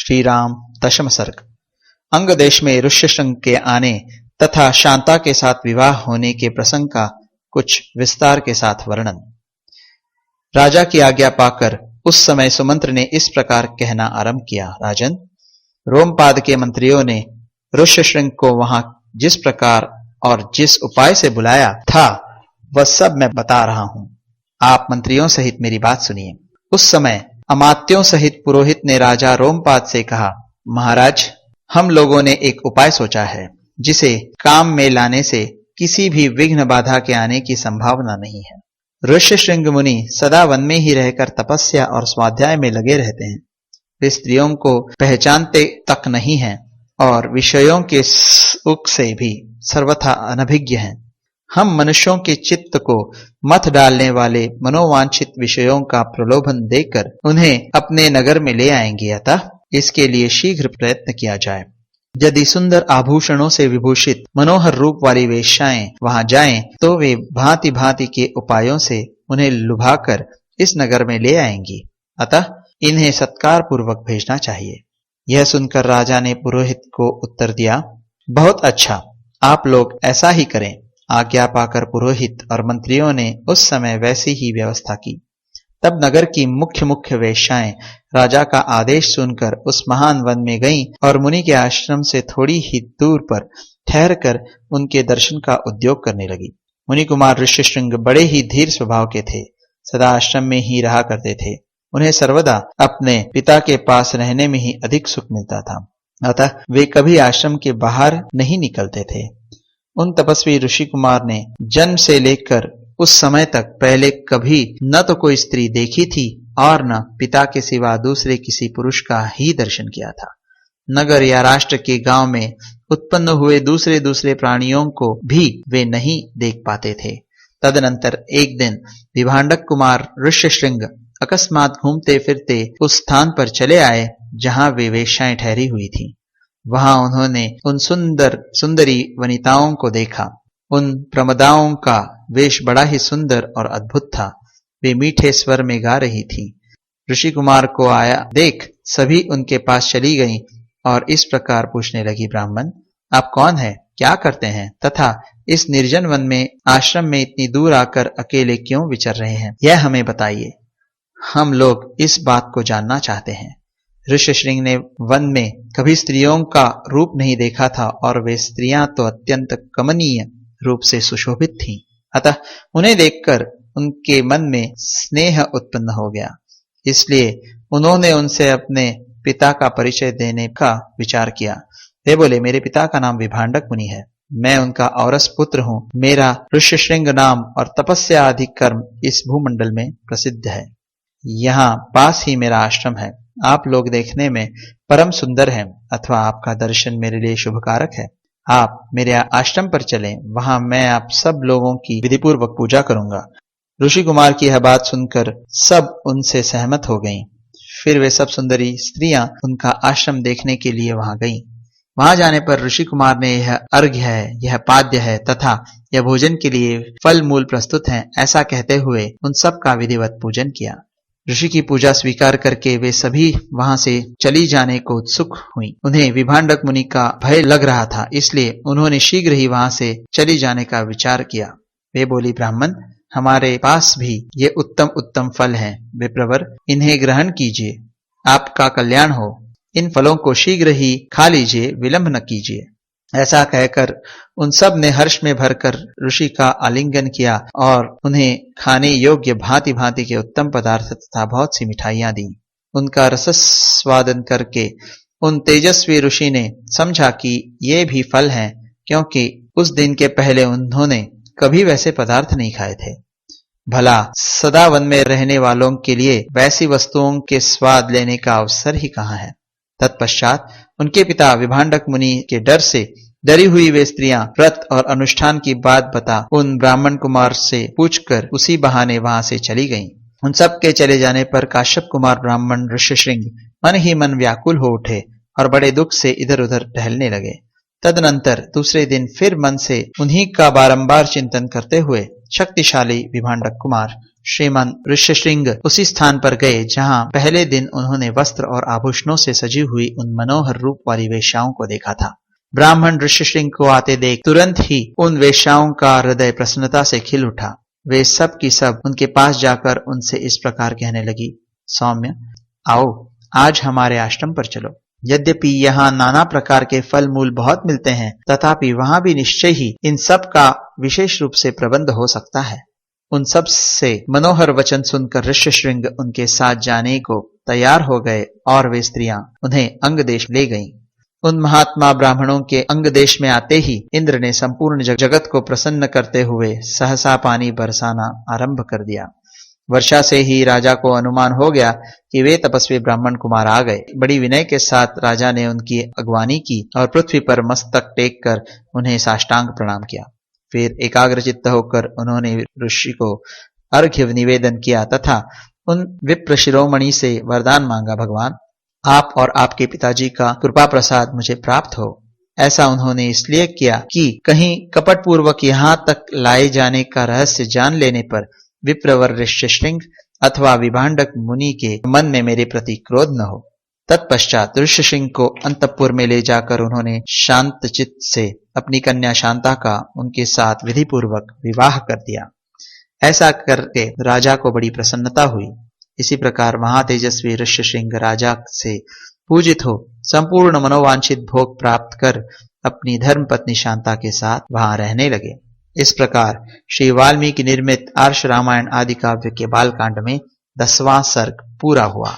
श्री राम दशम सर्ग। अंग देश में ऋष्यशृंग के आने तथा शांता के साथ विवाह होने के प्रसंग का कुछ विस्तार के साथ वर्णन। राजा की आज्ञा पाकर उस समय सुमंत्र ने इस प्रकार कहना आरंभ किया। राजन, रोमपाद के मंत्रियों ने ऋष्यशृंग को वहां जिस प्रकार और जिस उपाय से बुलाया था वह सब मैं बता रहा हूं। आप मंत्रियों सहित मेरी बात सुनिए। उस समय अमात्यों सहित पुरोहित ने राजा रोमपाद से कहा, महाराज, हम लोगों ने एक उपाय सोचा है जिसे काम में लाने से किसी भी विघ्न बाधा के आने की संभावना नहीं है। ऋष्यशृंग मुनि सदा वन में ही रहकर तपस्या और स्वाध्याय में लगे रहते हैं। वे स्त्रियों को पहचानते तक नहीं हैं और विषयों के सुख से भी सर्वथा अनभिज्ञ हैं। हम मनुष्यों के चित्त को मत डालने वाले मनोवांछित विषयों का प्रलोभन देकर उन्हें अपने नगर में ले आएंगे, अतः इसके लिए शीघ्र प्रयत्न किया जाए। यदि सुंदर आभूषणों से विभूषित मनोहर रूप वाली वेश्याएं वहां जाएं तो वे भांति भांति के उपायों से उन्हें लुभाकर इस नगर में ले आएंगी, अतः इन्हें सत्कार पूर्वक भेजना चाहिए। यह सुनकर राजा ने पुरोहित को उत्तर दिया, बहुत अच्छा, आप लोग ऐसा ही करें। आज्ञा पाकर पुरोहित और मंत्रियों ने उस समय वैसी ही व्यवस्था की। तब नगर की मुख्य मुख्य वेश्याएं राजा का आदेश सुनकर उस महान वन में गईं और मुनि के आश्रम से थोड़ी ही दूर पर ठहरकर उनके दर्शन का उद्योग करने लगी। मुनि कुमार ऋष्यशृंग बड़े ही धीर स्वभाव के थे, सदा आश्रम में ही रहा करते थे। उन्हें सर्वदा अपने पिता के पास रहने में ही अधिक सुख मिलता था, अतः वे कभी आश्रम के बाहर नहीं निकलते थे। उन तपस्वी ऋषि कुमार ने जन्म से लेकर उस समय तक पहले कभी न तो कोई स्त्री देखी थी और न पिता के सिवा दूसरे किसी पुरुष का ही दर्शन किया था। नगर या राष्ट्र के गांव में उत्पन्न हुए दूसरे दूसरे प्राणियों को भी वे नहीं देख पाते थे। तदनंतर एक दिन विभांडक कुमार ऋष्यशृंग अकस्मात घूमते फिरते उस स्थान पर चले आए जहां वे वेश्याएं ठहरी हुई थी। वहां उन्होंने उन सुंदरी वनिताओं को देखा। उन प्रमदाओं का वेश बड़ा ही सुंदर और अद्भुत था। वे मीठे स्वर में गा रही थी। ऋषि कुमार को आया देख सभी उनके पास चली गईं और इस प्रकार पूछने लगी, ब्राह्मण, आप कौन हैं, क्या करते हैं तथा इस निर्जन वन में आश्रम में इतनी दूर आकर अकेले क्यों विचर रहे हैं, यह हमें बताइए। हम लोग इस बात को जानना चाहते हैं। ऋष्यशृंग ने वन में कभी स्त्रियों का रूप नहीं देखा था और वे स्त्रियां तो अत्यंत कमनीय रूप से सुशोभित थीं, अतः उन्हें देखकर उनके मन में स्नेह उत्पन्न हो गया। इसलिए उन्होंने उनसे अपने पिता का परिचय देने का विचार किया। वे बोले, मेरे पिता का नाम विभांडक मुनि है, मैं उनका औरस पुत्र हूं। मेरा ऋष्यशृंग नाम और तपस्या आदि कर्म इस भूमंडल में प्रसिद्ध है। यहाँ पास ही मेरा आश्रम है। आप लोग देखने में परम सुंदर हैं, अथवा आपका दर्शन मेरे लिए शुभकारक है। आप मेरे आश्रम पर चलें, वहां मैं आप सब लोगों की विधिपूर्वक पूजा करूंगा। ऋषि कुमार की यह बात सुनकर सब उनसे सहमत हो गईं। फिर वे सब सुंदरी स्त्रियां उनका आश्रम देखने के लिए वहां गईं। वहां जाने पर ऋषि कुमार ने यह अर्घ्य है, यह पाद्य है तथा यह भोजन के लिए फल मूल प्रस्तुत हैं, ऐसा कहते हुए उन सब का विधिवत पूजन किया। ऋषि की पूजा स्वीकार करके वे सभी वहां से चली जाने को उत्सुक हुई। उन्हें विभांडक मुनि का भय लग रहा था, इसलिए उन्होंने शीघ्र ही वहां से चली जाने का विचार किया। वे बोली, ब्राह्मण, हमारे पास भी ये उत्तम उत्तम फल हैं, विप्रवर, इन्हें ग्रहण कीजिए, आपका कल्याण हो। इन फलों को शीघ्र ही खा लीजिए, विलंब न कीजिए। ऐसा कहकर उन सब ने हर्ष में भरकर ऋषि का आलिंगन किया और उन्हें खाने योग्य भांति भांति के उत्तम पदार्थ तथा बहुत सी मिठाइयां दी। उनका रसस्वादन करके उन तेजस्वी ऋषि ने समझा कि ये भी फल हैं, क्योंकि उस दिन के पहले उन्होंने कभी वैसे पदार्थ नहीं खाए थे। भला सदा वन में रहने वालों के लिए वैसी वस्तुओं के स्वाद लेने का अवसर ही कहाँ है। तत्पश्चात उनके पिता विभांडक मुनि के डर से डरी हुई वे स्त्रियां व्रत और अनुष्ठान की बात बता उन ब्राह्मण कुमार से पूछकर उसी बहाने वहां से चली गईं। उन सब के चले जाने पर काश्यप कुमार ब्राह्मण ऋष्यशृंग मन ही मन व्याकुल हो उठे और बड़े दुख से इधर उधर टहलने लगे। तदनंतर दूसरे दिन फिर मन से उन्हीं का बारंबार चिंतन करते हुए शक्तिशाली विभांडक कुमार श्रीमान ऋष्यशृंग उसी स्थान पर गए जहां पहले दिन उन्होंने वस्त्र और आभूषणों से सजी हुई उन मनोहर रूप वाली वेश्याओं को देखा था। ब्राह्मण ऋष्यशृंग को आते देख तुरंत ही उन वेश्याओं का हृदय प्रसन्नता से खिल उठा। वे सब की सब उनके पास जाकर उनसे इस प्रकार कहने लगी, सौम्य, आओ आज हमारे आश्रम पर चलो। यद्यपि यहाँ नाना प्रकार के फल मूल बहुत मिलते हैं, तथापि वहां भी निश्चय ही इन सब का विशेष रूप से प्रबंध हो सकता है। उन सब से मनोहर वचन सुनकर ऋष्यशृंग उनके साथ जाने को तैयार हो गए और वे स्त्रियां उन्हें अंग देश ले गईं। उन महात्मा ब्राह्मणों के अंग देश में आते ही इंद्र ने संपूर्ण जगत को प्रसन्न करते हुए सहसा पानी बरसाना आरंभ कर दिया। वर्षा से ही राजा को अनुमान हो गया कि वे तपस्वी ब्राह्मण कुमार आ गए। बड़ी विनय के साथ राजा ने उनकी अगवानी की और पृथ्वी पर मस्तक टेक कर उन्हें साष्टांग प्रणाम किया। फिर एकाग्रचित्त होकर उन्होंने ऋषि को अर्घ्य निवेदन किया तथा उन विप्र शिरोमणि से वरदान मांगा, भगवान आप और आपके पिताजी का कृपा प्रसाद मुझे प्राप्त हो। ऐसा उन्होंने इसलिए किया कि कहीं कपट पूर्वक यहाँ तक लाए जाने का रहस्य जान लेने पर विप्रवर ऋष्यशृंग अथवा विभांडक मुनि के मन में मेरे प्रति क्रोध न हो। तत्पश्चात ऋष्यशृंग को अंतःपुर में ले जाकर उन्होंने शांत चित्त से अपनी कन्या शांता का उनके साथ विधि पूर्वक विवाह कर दिया। ऐसा करके राजा को बड़ी प्रसन्नता हुई। इसी प्रकार महातेजस्वी ऋष्यशृंग राजा से पूजित हो संपूर्ण मनोवांछित भोग प्राप्त कर अपनी धर्म पत्नी शांता के साथ वहां रहने लगे। इस प्रकार श्री वाल्मीकि निर्मित आर्ष रामायण आदि काव्य के बालकांड में 10वां सर्ग पूरा हुआ।